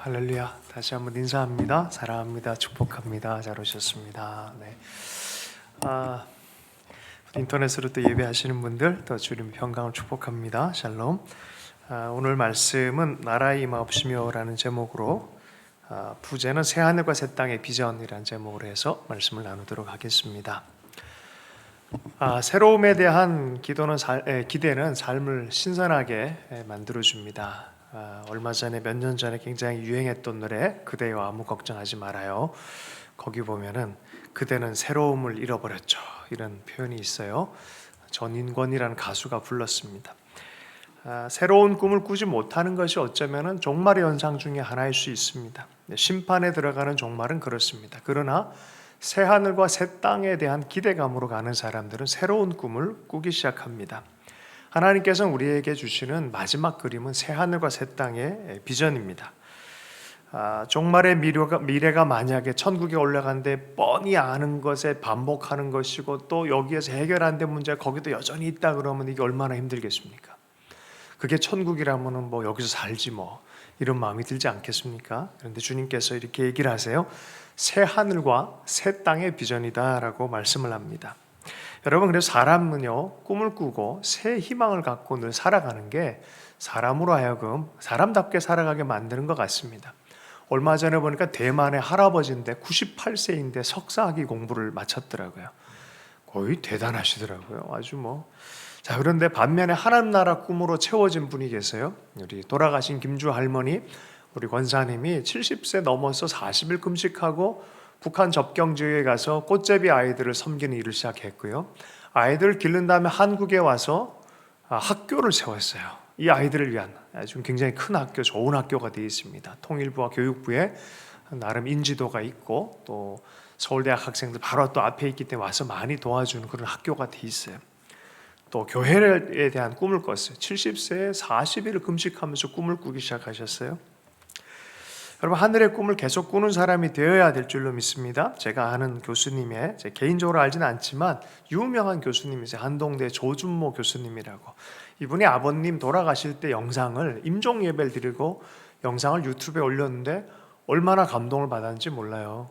할렐루야. 다시 한번 인사합니다. 사랑합니다. 축복합니다. 잘 오셨습니다. 인터넷으로 또 예배하시는 분들 또 주님 평강을 축복합니다. 샬롬. 오늘 말씀은 나라의 임하옵시며라는 제목으로 부제는 새하늘과 새 땅의 비전이라는 제목으로 해서 말씀을 나누도록 하겠습니다. 새로움에 대한 기대는 삶을 신선하게 만들어줍니다. 얼마 전에 몇 년 전에 굉장히 유행했던 노래 그대여 아무 걱정하지 말아요. 거기 보면은 그대는 새로움을 잃어버렸죠, 이런 표현이 있어요. 전인권이라는 가수가 불렀습니다. 새로운 꿈을 꾸지 못하는 것이 어쩌면은 종말의 현상 중에 하나일 수 있습니다. 심판에 들어가는 종말은 그렇습니다. 그러나 새하늘과 새 땅에 대한 기대감으로 가는 사람들은 새로운 꿈을 꾸기 시작합니다. 하나님께서는 우리에게 주시는 마지막 그림은 새하늘과 새 땅의 비전입니다. 종말의 미래가 만약에 천국에 올라간데 뻔히 아는 것에 반복하는 것이고 또 여기에서 해결 안 된 문제가 거기도 여전히 있다 그러면 이게 얼마나 힘들겠습니까? 그게 천국이라면 뭐 여기서 살지 뭐, 이런 마음이 들지 않겠습니까? 그런데 주님께서 이렇게 얘기를 하세요. 새 하늘과 새 땅의 비전이다라고 말씀을 합니다. 여러분, 그래서 사람은요, 꿈을 꾸고 새 희망을 갖고 늘 살아가는 게 사람으로 하여금 사람답게 살아가게 만드는 것 같습니다. 얼마 전에 보니까 대만의 할아버지인데 98세인데 석사학위 공부를 마쳤더라고요. 거의 대단하시더라고요. 아주 뭐. 자, 그런데 반면에 하나님 나라 꿈으로 채워진 분이 계세요. 우리 돌아가신 김주 할머니, 우리 권사님이 70세 넘어서 40일 금식하고 북한 접경지역에 가서 꽃제비 아이들을 섬기는 일을 시작했고요. 아이들을 기른 다음에 한국에 와서 학교를 세웠어요. 이 아이들을 위한 아주 굉장히 큰 학교, 좋은 학교가 되어 있습니다. 통일부와 교육부에 나름 인지도가 있고 또 서울대학 학생들 바로 또 앞에 있기 때문에 와서 많이 도와주는 그런 학교가 되어 있어요. 또 교회에 대한 꿈을 꿨어요. 70세에 40일을 금식하면서 꿈을 꾸기 시작하셨어요. 여러분, 하늘의 꿈을 계속 꾸는 사람이 되어야 될 줄로 믿습니다. 제가 아는 교수님의, 제 개인적으로 알지는 않지만 유명한 교수님이세요. 한동대 조준모 교수님이라고. 이분이 아버님 돌아가실 때 영상을 임종 예배를 드리고 영상을 유튜브에 올렸는데 얼마나 감동을 받았는지 몰라요.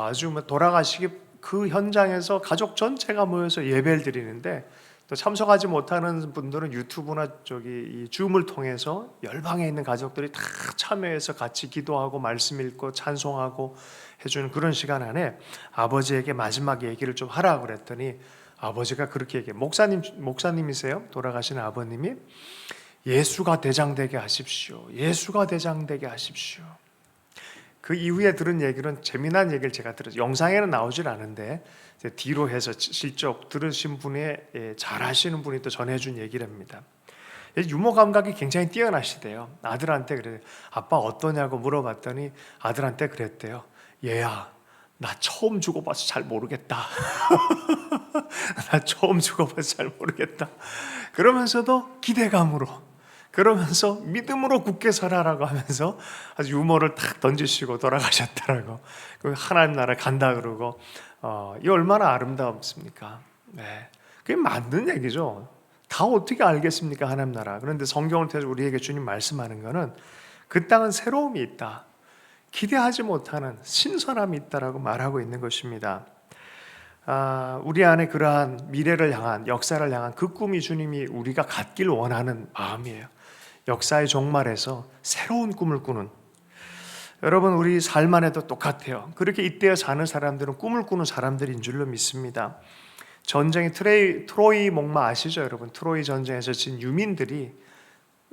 아주 돌아가시기 그 현장에서 가족 전체가 모여서 예배를 드리는데 또 참석하지 못하는 분들은 유튜브나 이 줌을 통해서 열방에 있는 가족들이 다 참여해서 같이 기도하고 말씀 읽고 찬송하고 해주는 그런 시간 안에 아버지에게 마지막 얘기를 좀 하라 그랬더니 아버지가 그렇게 얘기해요. 목사님이세요. 돌아가신 아버님이 예수가 대장되게 하십시오. 예수가 대장되게 하십시오. 그 이후에 들은 얘기는 재미난 얘기를 제가 들었어요. 영상에는 나오질 않은데 뒤로 해서 실적 들으신 분이 잘 아시는 분이 또 전해준 얘기랍니다. 유머 감각이 굉장히 뛰어나시대요. 아들한테 그래요. 아빠 어떠냐고 물어봤더니 아들한테 그랬대요. 얘야, 나 처음 죽어봐서 잘 모르겠다. 나 처음 죽어봐서 잘 모르겠다. 그러면서도 기대감으로, 그러면서 믿음으로 굳게 서라라고 하면서 아주 유머를 탁 던지시고 돌아가셨더라고. 하나님 나라 간다 그러고, 이 얼마나 아름답습니까? 네, 그게 맞는 얘기죠. 다 어떻게 알겠습니까, 하나님 나라? 그런데 성경을 통해서 우리에게 주님 말씀하는 거는 그 땅은 새로움이 있다, 기대하지 못하는 신선함이 있다라고 말하고 있는 것입니다. 우리 안에 그러한 미래를 향한, 역사를 향한 그 꿈이 주님이 우리가 갖길 원하는 마음이에요. 역사의 종말에서 새로운 꿈을 꾸는, 여러분, 우리 삶 안에도 똑같아요. 그렇게 이때에 사는 사람들은 꿈을 꾸는 사람들인 줄로 믿습니다. 전쟁의 트로이 목마 아시죠, 여러분? 트로이 전쟁에서 진 유민들이,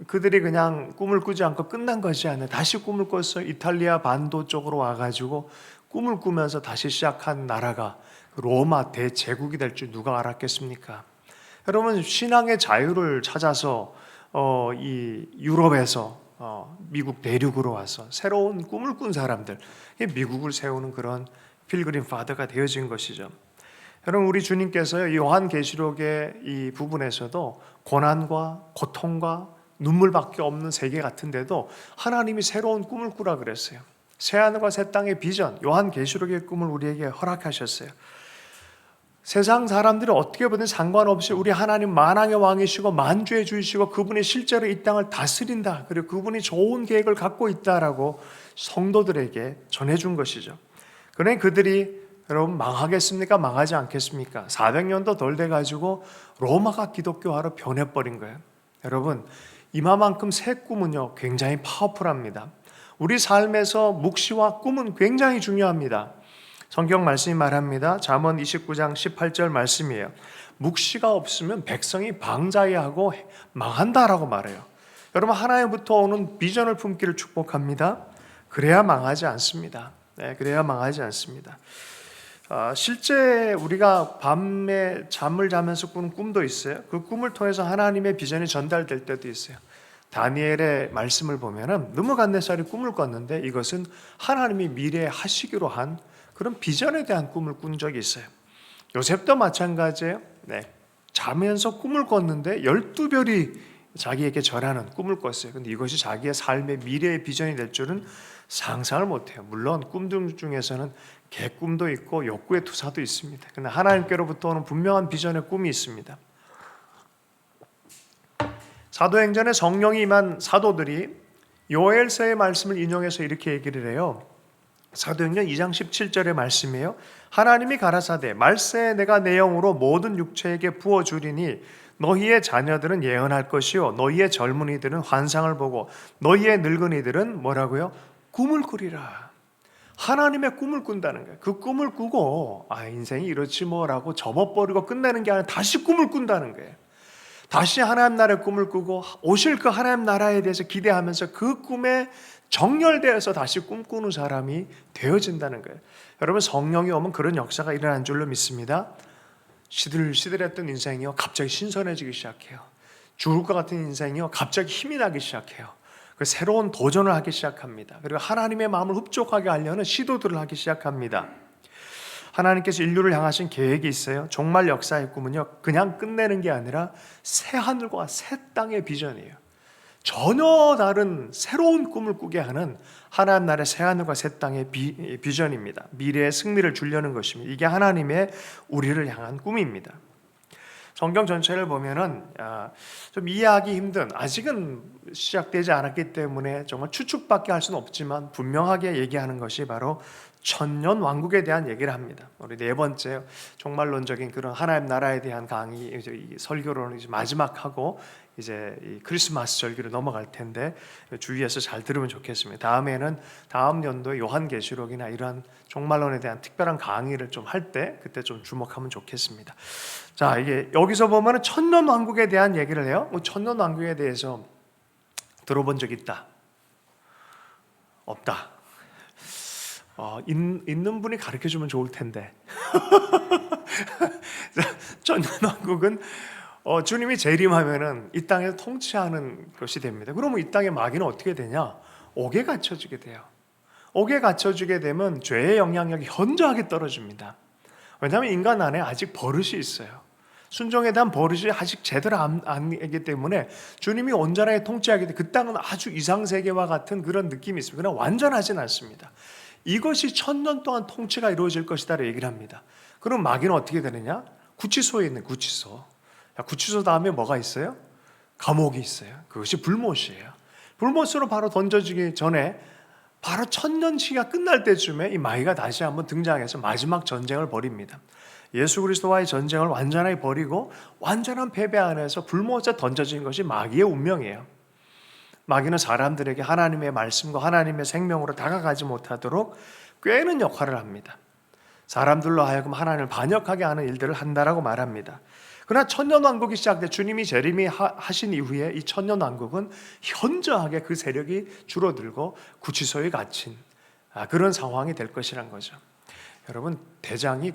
그들이 그냥 꿈을 꾸지 않고 끝난 것이 아니라 다시 꿈을 꿔서 이탈리아 반도 쪽으로 와가지고 꿈을 꾸면서 다시 시작한 나라가 로마 대제국이 될 줄 누가 알았겠습니까? 여러분, 신앙의 자유를 찾아서 이 유럽에서 미국 대륙으로 와서 새로운 꿈을 꾼 사람들, 미국을 세우는 그런 필그림 파더가 되어진 것이죠. 여러분, 우리 주님께서요, 요한계시록의 이 부분에서도 고난과 고통과 눈물밖에 없는 세계 같은데도 하나님이 새로운 꿈을 꾸라 그랬어요. 새하늘과 새 땅의 비전, 요한계시록의 꿈을 우리에게 허락하셨어요. 세상 사람들이 어떻게 보든 상관없이 우리 하나님 만왕의 왕이시고 만주의 주이시고 그분이 실제로 이 땅을 다스린다, 그리고 그분이 좋은 계획을 갖고 있다라고 성도들에게 전해준 것이죠. 그러니 그들이 여러분 망하겠습니까? 망하지 않겠습니까? 400년도 덜 돼가지고 로마가 기독교화로 변해버린 거예요. 여러분, 이마만큼 새 꿈은요 굉장히 파워풀합니다. 우리 삶에서 묵시와 꿈은 굉장히 중요합니다. 성경 말씀이 말합니다. 잠언 29장 18절 말씀이에요. 묵시가 없으면 백성이 방자해하고 망한다라고 말해요. 여러분, 하나님부터 오는 비전을 품기를 축복합니다. 그래야 망하지 않습니다. 네, 그래야 망하지 않습니다. 실제 우리가 밤에 잠을 자면서 꾸는 꿈도 있어요. 그 꿈을 통해서 하나님의 비전이 전달될 때도 있어요. 다니엘의 말씀을 보면은 느부갓네살이 꿈을 꿨는데 이것은 하나님이 미래에 하시기로 한 그런 비전에 대한 꿈을 꾼 적이 있어요. 요셉도 마찬가지예요. 네. 자면서 꿈을 꿨는데 12별이 자기에게 절하는 꿈을 꿨어요. 근데 이것이 자기의 삶의 미래의 비전이 될 줄은 상상을 못해요. 물론 꿈 중에서는 개꿈도 있고 욕구의 투사도 있습니다. 그러나 하나님께로부터 오는 분명한 비전의 꿈이 있습니다. 사도행전에 성령이 임한 사도들이 요엘서의 말씀을 인용해서 이렇게 얘기를 해요. 사도행전 2장 17절의 말씀이에요. 하나님이 가라사대 말세에 내가 내 영으로 모든 육체에게 부어주리니 너희의 자녀들은 예언할 것이요 너희의 젊은이들은 환상을 보고 너희의 늙은이들은 뭐라고요? 꿈을 꾸리라. 하나님의 꿈을 꾼다는 거예요. 그 꿈을 꾸고 인생이 이렇지 뭐라고 접어버리고 끝내는 게 아니라 다시 꿈을 꾼다는 거예요. 다시 하나님 나라의 꿈을 꾸고 오실 그 하나님 나라에 대해서 기대하면서 그 꿈에 정렬되어서 다시 꿈꾸는 사람이 되어진다는 거예요. 여러분, 성령이 오면 그런 역사가 일어난 줄로 믿습니다. 시들시들했던 인생이요 갑자기 신선해지기 시작해요. 죽을 것 같은 인생이요 갑자기 힘이 나기 시작해요. 새로운 도전을 하기 시작합니다. 그리고 하나님의 마음을 흡족하게 하려는 시도들을 하기 시작합니다. 하나님께서 인류를 향하신 계획이 있어요. 종말 역사의 꿈은요 그냥 끝내는 게 아니라 새 하늘과 새 땅의 비전이에요. 전혀 다른 새로운 꿈을 꾸게 하는 하나님 나라의 새 하늘과 새 땅의 비전입니다. 미래의 승리를 주려는 것입니다. 이게 하나님의 우리를 향한 꿈입니다. 성경 전체를 보면은 좀 이해하기 힘든, 아직은 시작되지 않았기 때문에 정말 추측밖에 할 수는 없지만 분명하게 얘기하는 것이 바로 천년 왕국에 대한 얘기를 합니다. 우리 네 번째 종말론적인 그런 하나님 나라에 대한 강의 설교로는 이제 마지막 하고 이제 이 크리스마스 절기로 넘어갈 텐데 주의해서 잘 들으면 좋겠습니다. 다음에는 다음 연도에 요한계시록이나 이러한 종말론에 대한 특별한 강의를 좀 할 때 그때 좀 주목하면 좋겠습니다. 자, 이게 여기서 보면은 천년 왕국에 대한 얘기를 해요. 천년 왕국에 대해서 들어본 적 있다? 없다. 있는 분이 가르쳐 주면 좋을 텐데. 천년 왕국은 주님이 재림하면은 이 땅에서 통치하는 것이 됩니다. 그러면 이 땅의 마귀는 어떻게 되냐? 옥에 갇혀지게 돼요. 옥에 갇혀지게 되면 죄의 영향력이 현저하게 떨어집니다. 왜냐하면 인간 안에 아직 버릇이 있어요. 순종에 대한 버릇이 아직 제대로 안기 때문에 주님이 온전하게 통치하게 돼 그 땅은 아주 이상세계와 같은 그런 느낌이 있습니다. 그러나 완전하진 않습니다. 이것이 천년 동안 통치가 이루어질 것이다 얘기를 합니다. 그럼 마귀는 어떻게 되느냐? 구치소에 있는 구치소. 구치소 다음에 뭐가 있어요? 감옥이 있어요. 그것이 불못이에요. 불못으로 바로 던져지기 전에 바로 천년 시기가 끝날 때쯤에 이 마귀가 다시 한번 등장해서 마지막 전쟁을 벌입니다. 예수 그리스도와의 전쟁을 완전하게 벌이고 완전한 패배 안에서 불못에 던져진 것이 마귀의 운명이에요. 마귀는 사람들에게 하나님의 말씀과 하나님의 생명으로 다가가지 못하도록 꾀는 역할을 합니다. 사람들로 하여금 하나님을 반역하게 하는 일들을 한다라고 말합니다. 그러나 천년왕국이 시작돼 주님이 재림이 하신 이후에 이 천년왕국은 현저하게 그 세력이 줄어들고 구치소에 갇힌 그런 상황이 될 것이란 거죠. 여러분, 대장이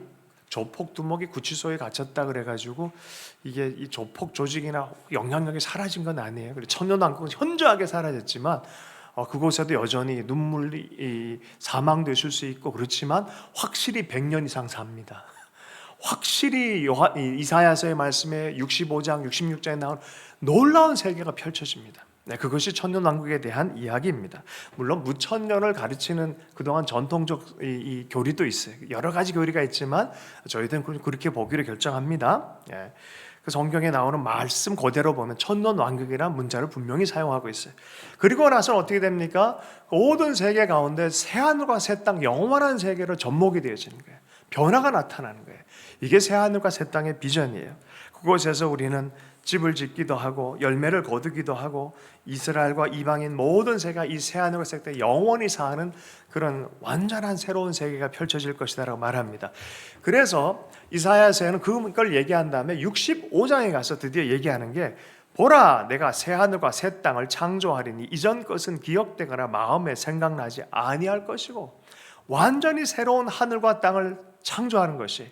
조폭 두목이 구치소에 갇혔다 그래가지고 이게 이 조폭 조직이나 영향력이 사라진 건 아니에요. 그리고 천년왕국은 현저하게 사라졌지만 그곳에도 여전히 눈물이 사망도 있을 수 있고 그렇지만 확실히 100년 이상 삽니다. 확실히 이사야서의 말씀에 65장, 66장에 나온 놀라운 세계가 펼쳐집니다. 네, 그것이 천년왕국에 대한 이야기입니다. 물론 무천년을 가르치는 그동안 전통적 이 교리도 있어요. 여러 가지 교리가 있지만 저희들은 그렇게 보기로 결정합니다. 예. 그 성경에 나오는 말씀 그대로 보면 천년왕국이라는 문자를 분명히 사용하고 있어요. 그리고 나서는 어떻게 됩니까? 모든 세계 가운데 새하늘과 새 땅, 영원한 세계로 접목이 되어지는 거예요. 변화가 나타나는 거예요. 이게 새하늘과 새 땅의 비전이에요. 그곳에서 우리는 집을 짓기도 하고 열매를 거두기도 하고 이스라엘과 이방인 모든 세계가 이 새하늘과 새 땅에 영원히 사는 그런 완전한 새로운 세계가 펼쳐질 것이다라고 말합니다. 그래서 이사야서에는 그걸 얘기한 다음에 65장에 가서 드디어 얘기하는 게 보라 내가 새하늘과 새 땅을 창조하리니 이전 것은 기억되거나 마음에 생각나지 아니할 것이고 완전히 새로운 하늘과 땅을 창조하는 것이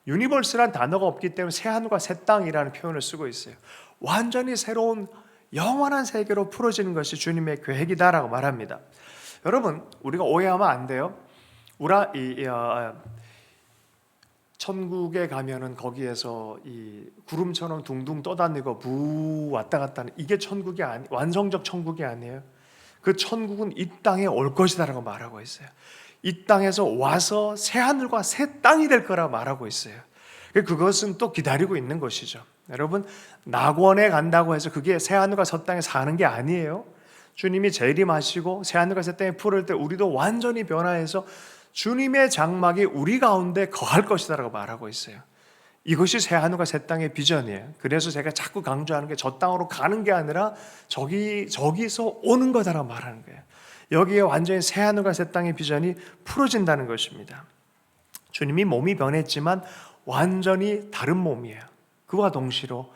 유니버스란 단어가 없기 때문에 새하늘과 새 땅이라는 표현을 쓰고 있어요. 완전히 새로운 영원한 세계로 풀어지는 것이 주님의 계획이다라고 말합니다. 여러분 우리가 오해하면 안 돼요. 천국에 가면은 거기에서 이 구름처럼 둥둥 떠다니고 부 왔다 갔다 하는 이게 천국이 완성적 천국이 아니에요. 그 천국은 이 땅에 올 것이다라고 말하고 있어요. 이 땅에서 와서 새 하늘과 새 땅이 될 거라고 말하고 있어요. 그것은 또 기다리고 있는 것이죠. 여러분 낙원에 간다고 해서 그게 새 하늘과 새 땅에 사는 게 아니에요. 주님이 재림하시고 새 하늘과 새 땅에 풀을 때 우리도 완전히 변화해서 주님의 장막이 우리 가운데 거할 것이다라고 말하고 있어요. 이것이 새 하늘과 새 땅의 비전이에요. 그래서 제가 자꾸 강조하는 게 저 땅으로 가는 게 아니라 저기서 오는 거다라고 말하는 거예요. 여기에 완전히 새 하늘과 새 땅의 비전이 풀어진다는 것입니다. 주님이 몸이 변했지만 완전히 다른 몸이에요. 그와 동시로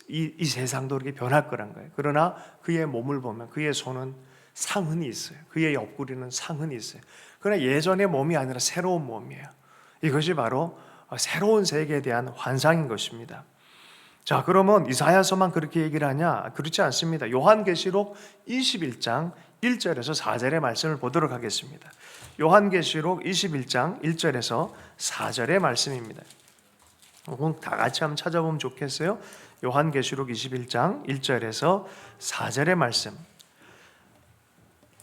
이 세상도 이렇게 변할 거란 거예요. 그러나 그의 몸을 보면 그의 손은 상흔이 있어요. 그의 옆구리는 상흔이 있어요. 그러나 예전의 몸이 아니라 새로운 몸이에요. 이것이 바로 새로운 세계에 대한 환상인 것입니다. 자, 그러면 이사야서만 그렇게 얘기를 하냐? 그렇지 않습니다. 요한계시록 21장 1절에서 4절의 말씀을 보도록 하겠습니다. 요한계시록 21장 1절에서 4절의 말씀입니다. 다 같이 한번 찾아보면 좋겠어요. 요한계시록 21장 1절에서 4절의 말씀.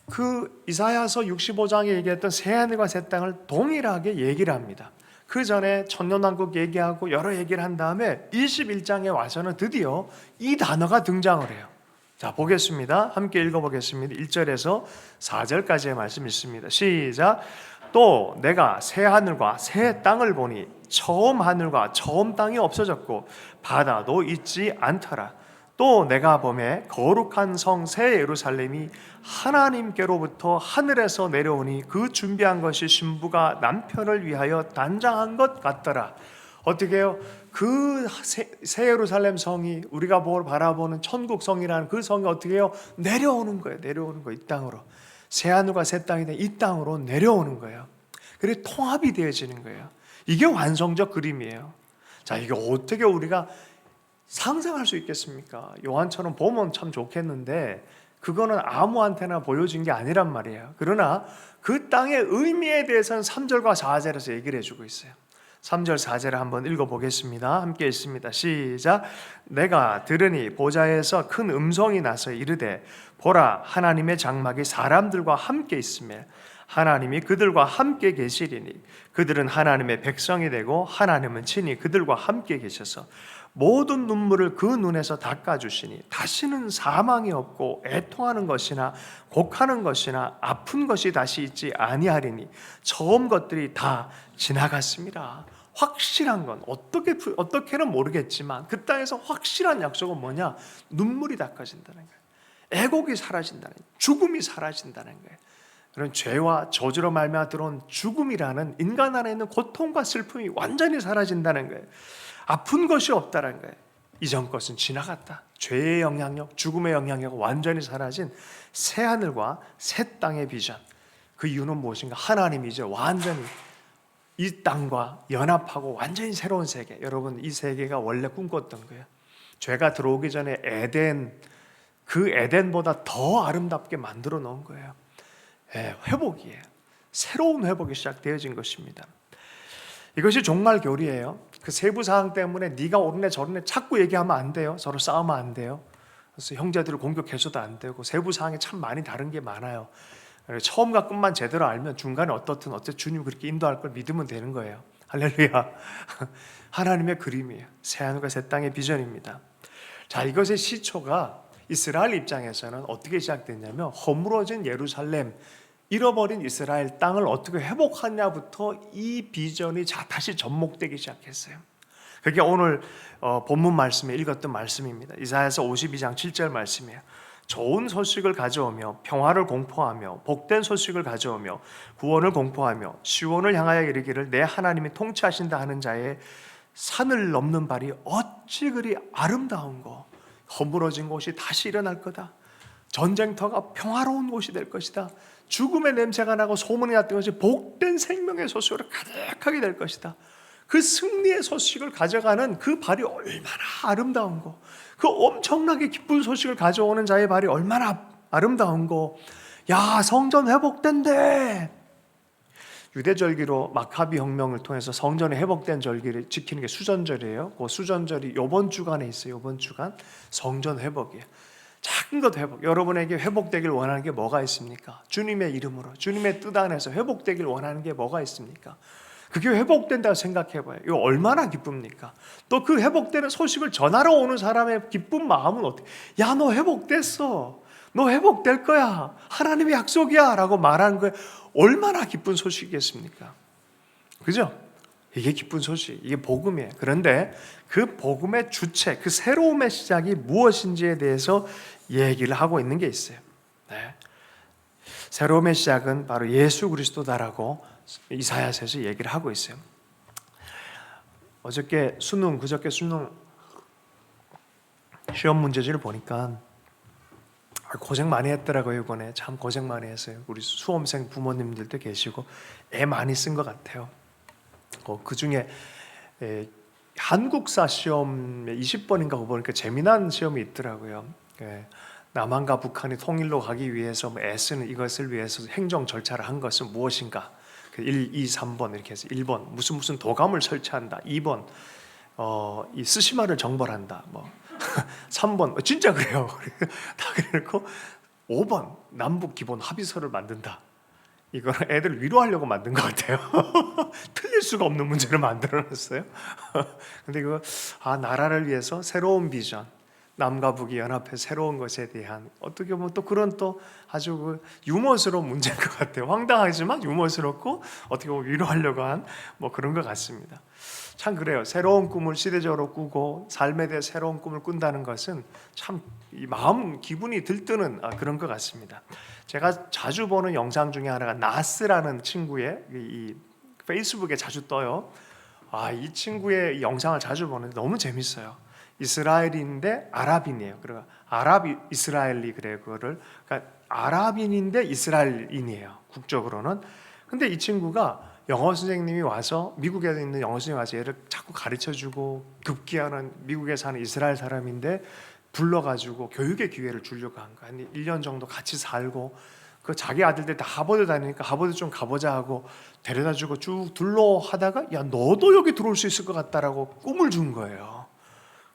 그 이사야서 65장에 얘기했던 새하늘과 새 땅을 동일하게 얘기를 합니다. 그 전에 천년왕국 얘기하고 여러 얘기를 한 다음에 21장에 와서는 드디어 이 단어가 등장을 해요. 자, 보겠습니다. 함께 읽어보겠습니다. 1절에서 4절까지의 말씀이 있습니다. 시작. 또 내가 새 하늘과 새 땅을 보니 처음 하늘과 처음 땅이 없어졌고 바다도 있지 않더라. 또 내가 보매 거룩한 성 새 예루살렘이 하나님께로부터 하늘에서 내려오니 그 준비한 것이 신부가 남편을 위하여 단장한 것 같더라. 어떻게 해요? 그 새 예루살렘 성이 우리가 바라보는 천국 성이라는 그 성이 어떻게 해요? 내려오는 거예요. 내려오는 거예요. 이 땅으로. 새 하늘과 새 땅이 된 이 땅으로 내려오는 거예요. 그리고 통합이 되어지는 거예요. 이게 완성적 그림이에요. 자, 이게 어떻게 우리가 상상할 수 있겠습니까? 요한처럼 보면 참 좋겠는데 그거는 아무한테나 보여진 게 아니란 말이에요. 그러나 그 땅의 의미에 대해서는 3절과 4절에서 얘기를 해주고 있어요. 3절 4절을 한번 읽어보겠습니다. 함께 읽습니다. 시작. 내가 들으니 보좌에서 큰 음성이 나서 이르되 보라 하나님의 장막이 사람들과 함께 있으며 하나님이 그들과 함께 계시리니 그들은 하나님의 백성이 되고 하나님은 친히 그들과 함께 계셔서 모든 눈물을 그 눈에서 닦아주시니 다시는 사망이 없고 애통하는 것이나 곡하는 것이나 아픈 것이 다시 있지 아니하리니 처음 것들이 다 지나갔습니다. 확실한 건 어떻게는 모르겠지만 그 땅에서 확실한 약속은 뭐냐? 눈물이 닦아진다는 거예요. 애곡이 사라진다는 거예요. 죽음이 사라진다는 거예요. 그런 죄와 저주로 말미암아 들어온 죽음이라는 인간 안에 있는 고통과 슬픔이 완전히 사라진다는 거예요. 아픈 것이 없다는 거예요. 이전 것은 지나갔다. 죄의 영향력, 죽음의 영향력이 완전히 사라진 새 하늘과 새 땅의 비전. 그 이유는 무엇인가? 하나님이 이제 완전히 이 땅과 연합하고 완전히 새로운 세계. 여러분, 이 세계가 원래 꿈꿨던 거예요. 죄가 들어오기 전에 그 에덴보다 더 아름답게 만들어 놓은 거예요. 회복이에요. 새로운 회복이 시작되어진 것입니다. 이것이 종말 교리예요. 그 세부 사항 때문에 네가 옳으네 저르네 자꾸 얘기하면 안 돼요. 서로 싸우면 안 돼요. 그래서 형제들을 공격해서도 안 되고 세부 사항이 참 많이 다른 게 많아요. 처음과 끝만 제대로 알면 중간에 어떻든 주님 그렇게 인도할 걸 믿으면 되는 거예요. 할렐루야. 하나님의 그림이에요. 새하늘과 새 땅의 비전입니다. 자, 이것의 시초가 이스라엘 입장에서는 어떻게 시작됐냐면 허물어진 예루살렘, 잃어버린 이스라엘 땅을 어떻게 회복하냐부터 이 비전이 다시 접목되기 시작했어요. 그게 오늘 본문 말씀에 읽었던 말씀입니다. 이사야서 52장 7절 말씀이에요. 좋은 소식을 가져오며 평화를 공포하며 복된 소식을 가져오며 구원을 공포하며 시온을 향하여 이르기를 내 하나님이 통치하신다 하는 자의 산을 넘는 발이 어찌 그리 아름다운고. 허물어진 곳이 다시 일어날 거다. 전쟁터가 평화로운 곳이 될 것이다. 죽음의 냄새가 나고 소문이 났던 것이 복된 생명의 소식으로 가득하게 될 것이다. 그 승리의 소식을 가져가는 그 발이 얼마나 아름다운 거, 그 엄청나게 기쁜 소식을 가져오는 자의 발이 얼마나 아름다운 거. 야, 성전 회복된대. 유대절기로 마카비 혁명을 통해서 성전이 회복된 절기를 지키는 게 수전절이에요. 그 수전절이 이번 주간에 있어요. 이번 주간 성전 회복이에요. 작은 것 회복. 여러분에게 회복되길 원하는 게 뭐가 있습니까? 주님의 이름으로, 주님의 뜻 안에서 회복되길 원하는 게 뭐가 있습니까? 그게 회복된다고 생각해봐요. 이거 얼마나 기쁩니까? 또 그 회복되는 소식을 전하러 오는 사람의 기쁜 마음은 어떻게? 야, 너 회복됐어. 너 회복될 거야. 하나님의 약속이야. 라고 말하는 거에 얼마나 기쁜 소식이겠습니까? 그죠? 이게 기쁜 소식, 이게 복음이에요. 그런데 그 복음의 주체, 그 새로움의 시작이 무엇인지에 대해서 얘기를 하고 있는 게 있어요. 네. 새로움의 시작은 바로 예수 그리스도다라고 이사야서에서 얘기를 하고 있어요. 그저께 수능 시험 문제지를 보니까 고생 많이 했더라고요. 이번에 참 고생 많이 했어요. 우리 수험생 부모님들도 계시고 애 많이 쓴 것 같아요. 그 중에 한국사 시험에 20번인가 보니까 재미난 시험이 있더라고요. 남한과 북한이 통일로 가기 위해서 애쓰는 이것을 위해서 행정 절차를 한 것은 무엇인가? 1, 2, 3번 이렇게 해서 1번 무슨 도감을 설치한다. 2번 이 스시마를 정벌한다. 3번 진짜 그래요. 다 그래놓고 5번 남북 기본 합의서를 만든다. 이거는 애들 위로하려고 만든 것 같아요. 틀릴 수가 없는 문제를 만들어놨어요. 근데 이거 나라를 위해서 새로운 비전, 남과 북이 연합해 새로운 것에 대한 어떻게 보면 또 그런 또 아주 그 유머스러운 문제인 것 같아요. 황당하지만 유머스럽고 어떻게 보면 위로하려고 한 그런 것 같습니다. 참 그래요. 새로운 꿈을 시대적으로 꾸고 삶에 대해 새로운 꿈을 꾼다는 것은 참 이 마음 기분이 들뜨는 그런 것 같습니다. 제가 자주 보는 영상 중에 하나가 나스라는 친구의 이 페이스북에 자주 떠요. 이 친구의 영상을 자주 보는데 너무 재밌어요. 이스라엘인데 아랍인이에요. 그리고 아랍 이스라엘이 그래요. 그거를 그러니까 아랍인인데 이스라엘인이에요. 국적으로는. 근데 이 친구가 영어 선생님이 와서 미국에 있는 영어 선생님이 와서 얘를 자꾸 가르쳐주고 급기야는 미국에 사는 이스라엘 사람인데 불러가지고 교육의 기회를 주려고 한 거야. 한 1년 정도 같이 살고 그 자기 아들들 다 하버드 다니니까 하버드 좀 가보자 하고 데려다주고 쭉 둘러 하다가 야 너도 여기 들어올 수 있을 것 같다라고 꿈을 준 거예요.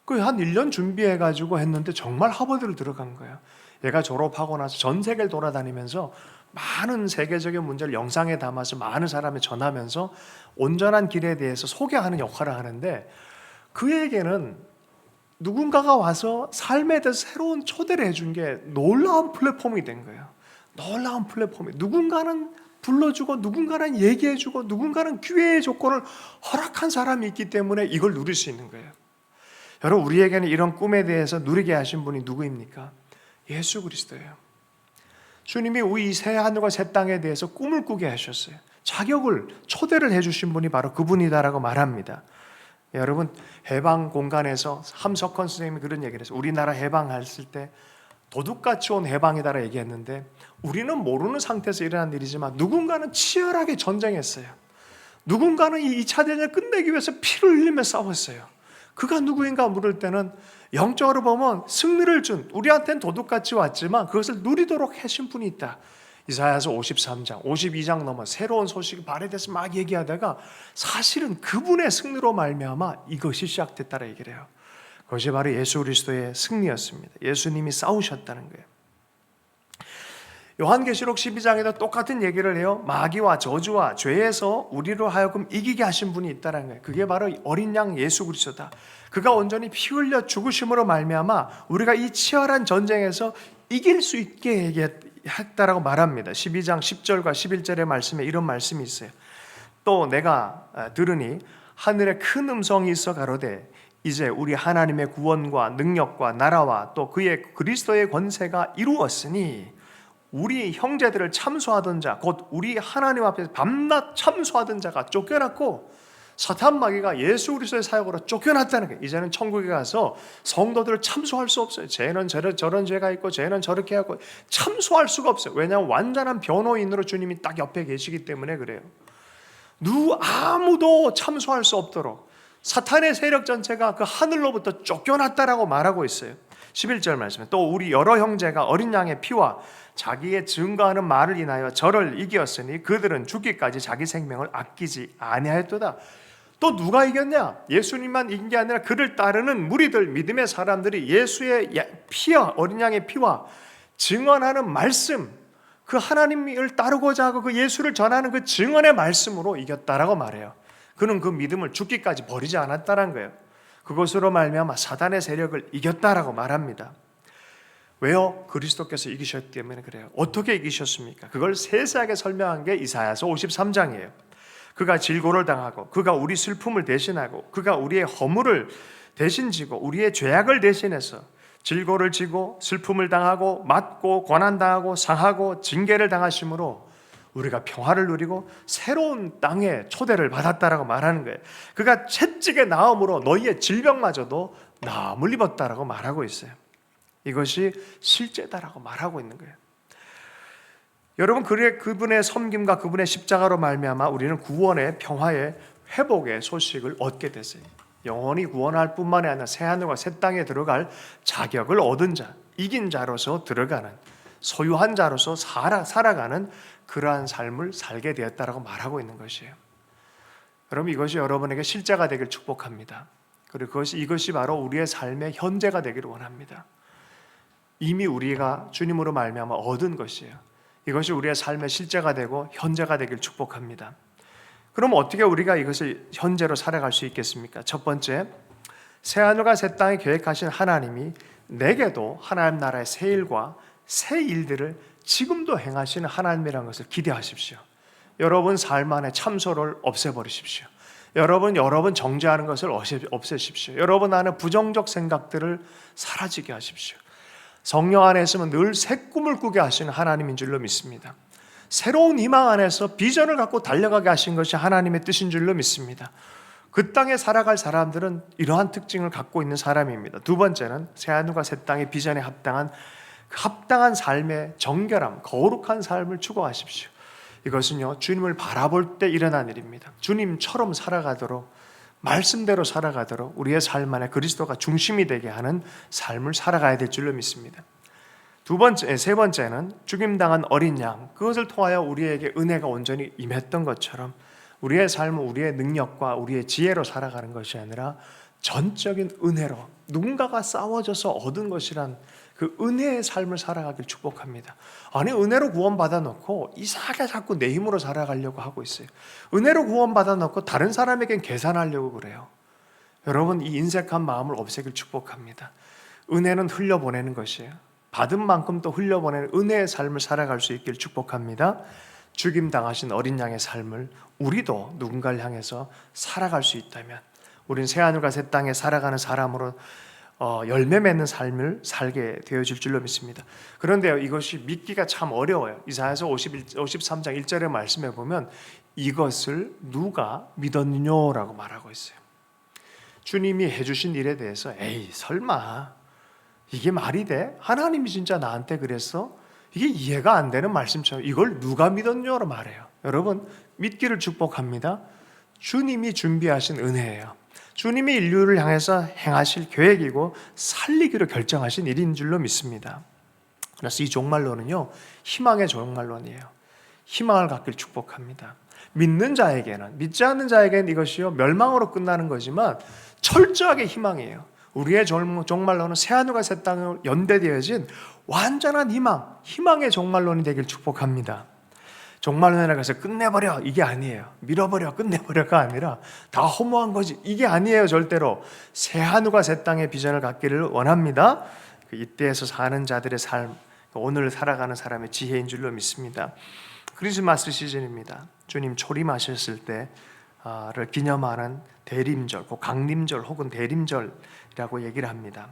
그 한 1년 준비해가지고 했는데 정말 하버드를 들어간 거예요. 얘가 졸업하고 나서 전 세계를 돌아다니면서 많은 세계적인 문제를 영상에 담아서 많은 사람에 전하면서 온전한 길에 대해서 소개하는 역할을 하는데 그에게는 누군가가 와서 삶에 대해서 새로운 초대를 해준 게 놀라운 플랫폼이 된 거예요. 놀라운 플랫폼이 누군가는 불러주고 누군가는 얘기해주고 누군가는 기회의 조건을 허락한 사람이 있기 때문에 이걸 누릴 수 있는 거예요. 여러분 우리에게는 이런 꿈에 대해서 누리게 하신 분이 누구입니까? 예수 그리스도예요. 주님이 우리 새 하늘과 새 땅에 대해서 꿈을 꾸게 하셨어요. 자격을 초대를 해주신 분이 바로 그분이다라고 말합니다. 여러분 해방 공간에서 함석헌 선생님이 그런 얘기를 했어요. 우리나라 해방했을 때 도둑같이 온 해방이다라고 얘기했는데 우리는 모르는 상태에서 일어난 일이지만 누군가는 치열하게 전쟁했어요. 누군가는 이 2차 대전을 끝내기 위해서 피를 흘리며 싸웠어요. 그가 누구인가 물을 때는 영적으로 보면 승리를 준 우리한테는 도둑같이 왔지만 그것을 누리도록 하신 분이 있다. 이사야서 53장, 52장 넘어 새로운 소식이 발해돼서 막 얘기하다가 사실은 그분의 승리로 말미암아 이것이 시작됐다라 얘기를 해요. 그것이 바로 예수 그리스도의 승리였습니다. 예수님이 싸우셨다는 거예요. 요한계시록 12장에도 똑같은 얘기를 해요. 마귀와 저주와 죄에서 우리로 하여금 이기게 하신 분이 있다는 거예요. 그게 바로 어린 양 예수 그리스도다. 그가 온전히 피 흘려 죽으심으로 말미암아 우리가 이 치열한 전쟁에서 이길 수 있게 했다라고 말합니다. 12장 10절과 11절의 말씀에 이런 말씀이 있어요. 또 내가 들으니 하늘에 큰 음성이 있어 가로되 이제 우리 하나님의 구원과 능력과 나라와 또 그의 그리스도의 권세가 이루었으니 우리 형제들을 참소하던 자, 곧 우리 하나님 앞에서 밤낮 참소하던 자가 쫓겨났고 사탄 마귀가 예수 그리스도의 사역으로 쫓겨났다는 거예요. 이제는 천국에 가서 성도들을 참소할 수 없어요. 쟤는 저런 죄가 있고 쟤는 저렇게 하고 참소할 수가 없어요. 왜냐하면 완전한 변호인으로 주님이 딱 옆에 계시기 때문에 그래요. 아무도 참소할 수 없도록 사탄의 세력 전체가 그 하늘로부터 쫓겨났다라고 말하고 있어요. 11절 말씀에 또 우리 여러 형제가 어린 양의 피와 자기의 증거하는 말을 인하여 저를 이겼으니 그들은 죽기까지 자기 생명을 아끼지 아니하였도다. 또 누가 이겼냐? 예수님만 이긴 게 아니라 그를 따르는 무리들, 믿음의 사람들이 예수의 피와 어린 양의 피와 증언하는 말씀, 그 하나님을 따르고자 하고 그 예수를 전하는 그 증언의 말씀으로 이겼다라고 말해요. 그는 그 믿음을 죽기까지 버리지 않았다는 거예요. 그것으로 말미암아 사단의 세력을 이겼다라고 말합니다. 왜요? 그리스도께서 이기셨기 때문에 그래요. 어떻게 이기셨습니까? 그걸 세세하게 설명한 게 이사야서 53장이에요. 그가 질고를 당하고 그가 우리 슬픔을 대신하고 그가 우리의 허물을 대신 지고 우리의 죄악을 대신해서 질고를 지고 슬픔을 당하고 맞고 고난당하고 상하고 징계를 당하심으로 우리가 평화를 누리고 새로운 땅에 초대를 받았다라고 말하는 거예요. 그가 채찍에 나음으로 너희의 질병마저도 나음을 입었다라고 말하고 있어요. 이것이 실제다라고 말하고 있는 거예요. 여러분, 그분의 섬김과 그분의 십자가로 말미암아 우리는 구원의 평화의 회복의 소식을 얻게 됐어요. 영원히 구원할 뿐만이 아니라 새하늘과 새 땅에 들어갈 자격을 얻은 자, 이긴 자로서 들어가는, 소유한 자로서 살아가는 그러한 삶을 살게 되었다라고 말하고 있는 것이에요. 여러분, 이것이 여러분에게 실제가 되길 축복합니다. 그리고 이것이 바로 우리의 삶의 현재가 되기를 원합니다. 이미 우리가 주님으로 말미암아 얻은 것이에요. 이것이 우리의 삶의 실제가 되고 현재가 되길 축복합니다. 그럼 어떻게 우리가 이것을 현재로 살아갈 수 있겠습니까? 첫 번째, 새하늘과 새 땅에 계획하신 하나님이 내게도 하나님 나라의 새 일과 새 일들을 지금도 행하시는 하나님이라는 것을 기대하십시오. 여러분 삶 안에 참소를 없애버리십시오. 여러분 정죄하는 것을 없애십시오. 여러분 안에 부정적 생각들을 사라지게 하십시오. 성령 안에 있으면 늘 새 꿈을 꾸게 하시는 하나님인 줄로 믿습니다. 새로운 희망 안에서 비전을 갖고 달려가게 하신 것이 하나님의 뜻인 줄로 믿습니다. 그 땅에 살아갈 사람들은 이러한 특징을 갖고 있는 사람입니다. 두 번째는 새하늘과 새 땅의 비전에 합당한 삶의 정결함, 거룩한 삶을 추구하십시오. 이것은요, 주님을 바라볼 때 일어난 일입니다. 주님처럼 살아가도록, 말씀대로 살아가도록 우리의 삶 안에 그리스도가 중심이 되게 하는 삶을 살아가야 될 줄로 믿습니다. 세 번째는 죽임당한 어린 양, 그것을 통하여 우리에게 은혜가 온전히 임했던 것처럼 우리의 삶은 우리의 능력과 우리의 지혜로 살아가는 것이 아니라 전적인 은혜로 누군가가 싸워져서 얻은 것이란 그 은혜의 삶을 살아가길 축복합니다. 아니, 은혜로 구원받아 놓고 이상하게 자꾸 내 힘으로 살아가려고 하고 있어요. 은혜로 구원받아 놓고 다른 사람에겐 계산하려고 그래요. 여러분, 이 인색한 마음을 없애길 축복합니다. 은혜는 흘려보내는 것이에요. 받은 만큼 또 흘려보내는 은혜의 삶을 살아갈 수 있길 축복합니다. 죽임당하신 어린 양의 삶을 우리도 누군가를 향해서 살아갈 수 있다면 우린 새하늘과 새 땅에 살아가는 사람으로 열매 맺는 삶을 살게 되어질 줄로 믿습니다. 그런데요, 이것이 믿기가 참 어려워요. 이사야서 53장 1절의 말씀에 보면 이것을 누가 믿었느냐라고 말하고 있어요. 주님이 해주신 일에 대해서 에이 설마 이게 말이 돼? 하나님이 진짜 나한테 그랬어? 이게 이해가 안 되는 말씀처럼 이걸 누가 믿었냐고 말해요. 여러분, 믿기를 축복합니다. 주님이 준비하신 은혜예요. 주님이 인류를 향해서 행하실 계획이고 살리기로 결정하신 일인 줄로 믿습니다. 그래서 이 종말론은요, 희망의 종말론이에요. 희망을 갖길 축복합니다. 믿는 자에게는, 믿지 않는 자에게는 이것이요 멸망으로 끝나는 거지만 철저하게 희망이에요. 우리의 종말론은 새하늘과 새 땅을 연대되어진 완전한 희망의 종말론이 되길 축복합니다. 종말론이라고 해서 끝내버려 이게 아니에요. 밀어버려 끝내버려가 아니라 다 허무한 거지 이게 아니에요. 절대로 새하늘과 새 땅의 비전을 갖기를 원합니다. 이때에서 사는 자들의 삶, 오늘 살아가는 사람의 지혜인 줄로 믿습니다. 크리스마스 시즌입니다. 주님 초림하셨을 때를 기념하는 대림절, 강림절 혹은 대림절이라고 얘기를 합니다.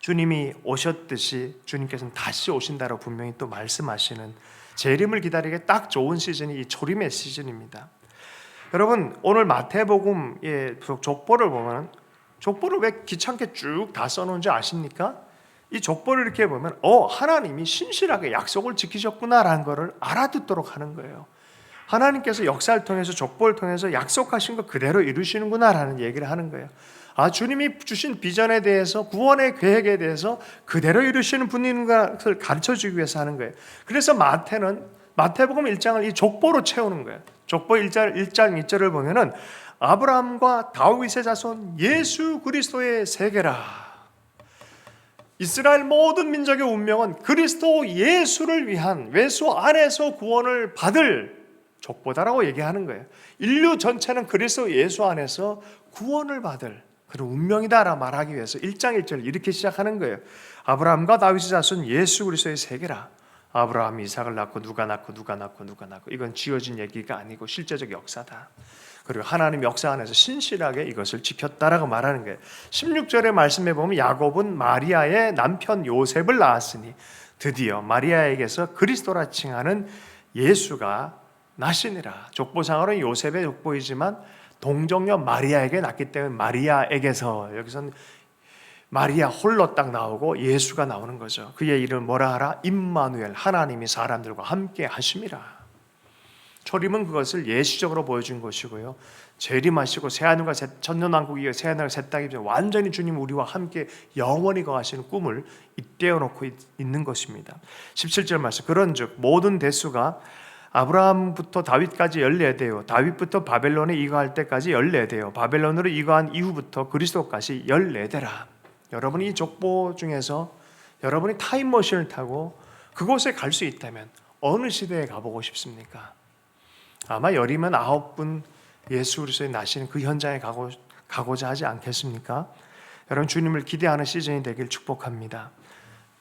주님이 오셨듯이 주님께서는 다시 오신다고 분명히 또 말씀하시는 재림을 기다리기에 딱 좋은 시즌이 이 초림의 시즌입니다. 여러분 오늘 마태복음의 족보를 보면 족보를 왜 귀찮게 쭉 다 써놓은지 아십니까? 이 족보를 이렇게 보면 하나님이 신실하게 약속을 지키셨구나라는 것을 알아듣도록 하는 거예요. 하나님께서 역사를 통해서 족보를 통해서 약속하신 것 그대로 이루시는구나라는 얘기를 하는 거예요. 주님이 주신 비전에 대해서 구원의 계획에 대해서 그대로 이루시는 분인 것을 가르쳐주기 위해서 하는 거예요. 그래서 마태복음 1장을 이 족보로 채우는 거예요. 족보 1장 2절을 보면은 아브라함과 다윗의 자손 예수 그리스도의 세계라. 이스라엘 모든 민족의 운명은 그리스도 예수를 위한 외수 안에서 구원을 받을 족보다라고 얘기하는 거예요. 인류 전체는 그리스도 예수 안에서 구원을 받을 그런 운명이다라 말하기 위해서 1장 1절 이렇게 시작하는 거예요. 아브라함과 다윗의 자손 예수 그리스도의 세계라. 아브라함이 이삭을 낳고 누가 낳고 이건 지어진 얘기가 아니고 실제적 역사다. 그리고 하나님 역사 안에서 신실하게 이것을 지켰다라고 말하는 거예요. 16절의 말씀에 보면 야곱은 마리아의 남편 요셉을 낳았으니 드디어 마리아에게서 그리스도라 칭하는 예수가 나시니라. 족보상으로는 요셉의 족보이지만 동정녀 마리아에게 낳기 때문에 마리아에게서 여기서는 마리아 홀로 딱 나오고 예수가 나오는 거죠. 그의 이름을 뭐라 하라? 임마누엘, 하나님이 사람들과 함께 하심이라. 초림은 그것을 예시적으로 보여준 것이고요. 재림하시고 새하늘과 천년왕국이 새하늘과 새 땅이 완전히 주님 우리와 함께 영원히 거하시는 꿈을 잇대어 놓고 있는 것입니다. 17절 말씀 그런즉 모든 대수가 아브라함부터 다윗까지 14대요 다윗부터 바벨론에 이거할 때까지 14대요 바벨론으로 이거한 이후부터 그리스도까지 14대라. 여러분이 이 족보 중에서 여러분이 타임머신을 타고 그곳에 갈 수 있다면 어느 시대에 가보고 싶습니까? 아마 열이면 9분 예수 그리스도의 나시는 그 현장에 가고자 하지 않겠습니까? 여러분 주님을 기대하는 시즌이 되길 축복합니다.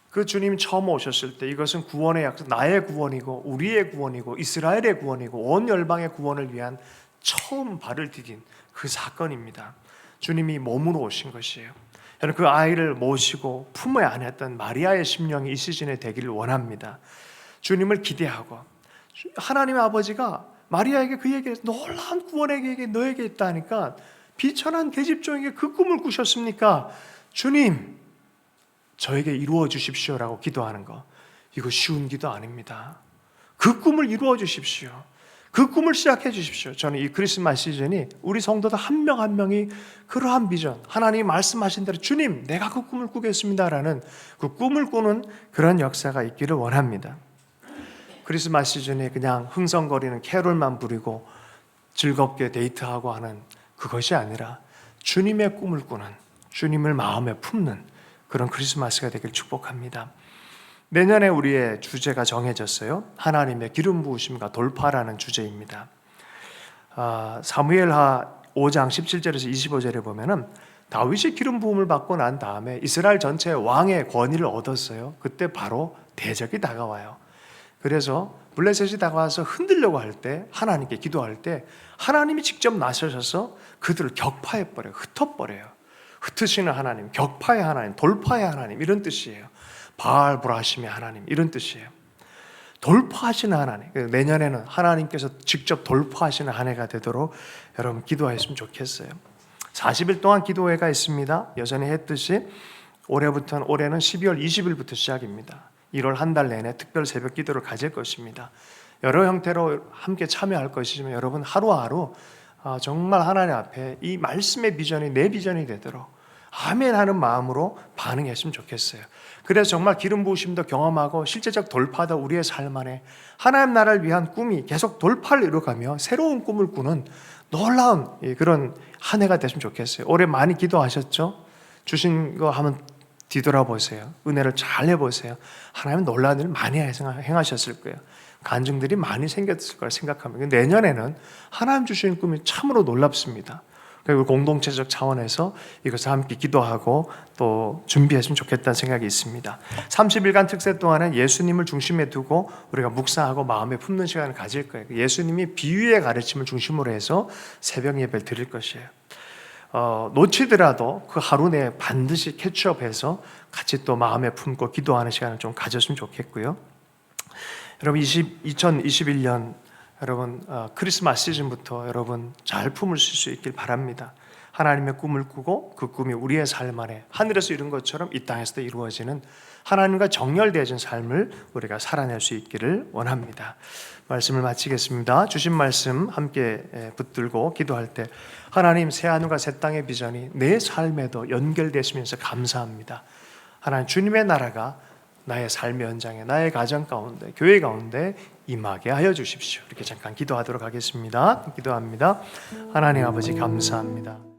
그 주님이 처음 오셨을 때 이것은 구원의 약속, 나의 구원이고 우리의 구원이고 이스라엘의 구원이고 온 열방의 구원을 위한 처음 발을 디딘 그 사건입니다. 주님이 몸으로 오신 것이에요. 저는 그 아이를 모시고 품에 안았던 마리아의 심령이 이 시즌에 되기를 원합니다. 주님을 기대하고 하나님의 아버지가 마리아에게 그에게 놀라운 구원의 계획이 너에게 있다니까 비천한 계집종에게 그 꿈을 꾸셨습니까? 주님 저에게 이루어 주십시오라고 기도하는 거 이거 쉬운 기도 아닙니다. 그 꿈을 이루어 주십시오. 그 꿈을 시작해 주십시오. 저는 이 크리스마스 시즌이 우리 성도들 한 명 한 명이 그러한 비전 하나님이 말씀하신 대로 주님 내가 그 꿈을 꾸겠습니다라는 그 꿈을 꾸는 그런 역사가 있기를 원합니다. 크리스마스 시즌에 그냥 흥성거리는 캐롤만 부리고 즐겁게 데이트하고 하는 그것이 아니라 주님의 꿈을 꾸는 주님을 마음에 품는 그런 크리스마스가 되길 축복합니다. 내년에 우리의 주제가 정해졌어요. 하나님의 기름 부으심과 돌파라는 주제입니다. 사무엘하 5장 17절에서 25절에 보면은 다윗이 기름 부음을 받고 난 다음에 이스라엘 전체의 왕의 권위를 얻었어요. 그때 바로 대적이 다가와요. 그래서 블레셋이 다가와서 흔들려고 할 때 하나님께 기도할 때 하나님이 직접 나서셔서 그들을 격파해버려요. 흩어버려요. 흩으시는 하나님, 격파의 하나님, 돌파의 하나님 이런 뜻이에요. 바알 브라심의 하나님 이런 뜻이에요. 돌파하시는 하나님. 내년에는 하나님께서 직접 돌파하시는 한 해가 되도록 여러분 기도하셨으면 좋겠어요. 40일 동안 기도회가 있습니다. 여전히 했듯이 올해는 12월 20일부터 시작입니다. 1월 한 달 내내 특별 새벽 기도를 가질 것입니다. 여러 형태로 함께 참여할 것이지만 여러분 하루하루 정말 하나님 앞에 이 말씀의 비전이 내 비전이 되도록 아멘 하는 마음으로 반응했으면 좋겠어요. 그래서 정말 기름 부으심도 경험하고 실제적 돌파도 우리의 삶 안에 하나님 나라를 위한 꿈이 계속 돌파를 이루어가며 새로운 꿈을 꾸는 놀라운 그런 한 해가 됐으면 좋겠어요. 올해 많이 기도하셨죠? 주신 거 한번 뒤돌아보세요. 은혜를 잘 해보세요. 하나님은 놀라운 일을 많이 행하셨을 거예요. 간증들이 많이 생겼을 거라 생각합니다. 내년에는 하나님 주신 꿈이 참으로 놀랍습니다. 그리고 공동체적 차원에서 이것을 함께 기도하고 또 준비했으면 좋겠다는 생각이 있습니다. 30일간 특세 동안은 예수님을 중심에 두고 우리가 묵상하고 마음에 품는 시간을 가질 거예요. 예수님이 비유의 가르침을 중심으로 해서 새벽 예배를 드릴 것이에요. 놓치더라도 그 하루 내에 반드시 캐치업해서 같이 또 마음에 품고 기도하는 시간을 좀 가졌으면 좋겠고요. 여러분 2021년 여러분 크리스마스 시즌부터 여러분 잘 품을 수 있길 바랍니다. 하나님의 꿈을 꾸고 그 꿈이 우리의 삶 안에 하늘에서 이룬 것처럼 이 땅에서도 이루어지는 하나님과 정렬되어진 삶을 우리가 살아낼 수 있기를 원합니다. 말씀을 마치겠습니다. 주신 말씀 함께 붙들고 기도할 때 하나님 새하늘과 새 땅의 비전이 내 삶에도 연결되시면서 감사합니다. 하나님 주님의 나라가 나의 삶의 현장에 나의 가정 가운데 교회 가운데 임하게 하여 주십시오. 이렇게 잠깐 기도하도록 하겠습니다. 기도합니다. 하나님 아버지 감사합니다.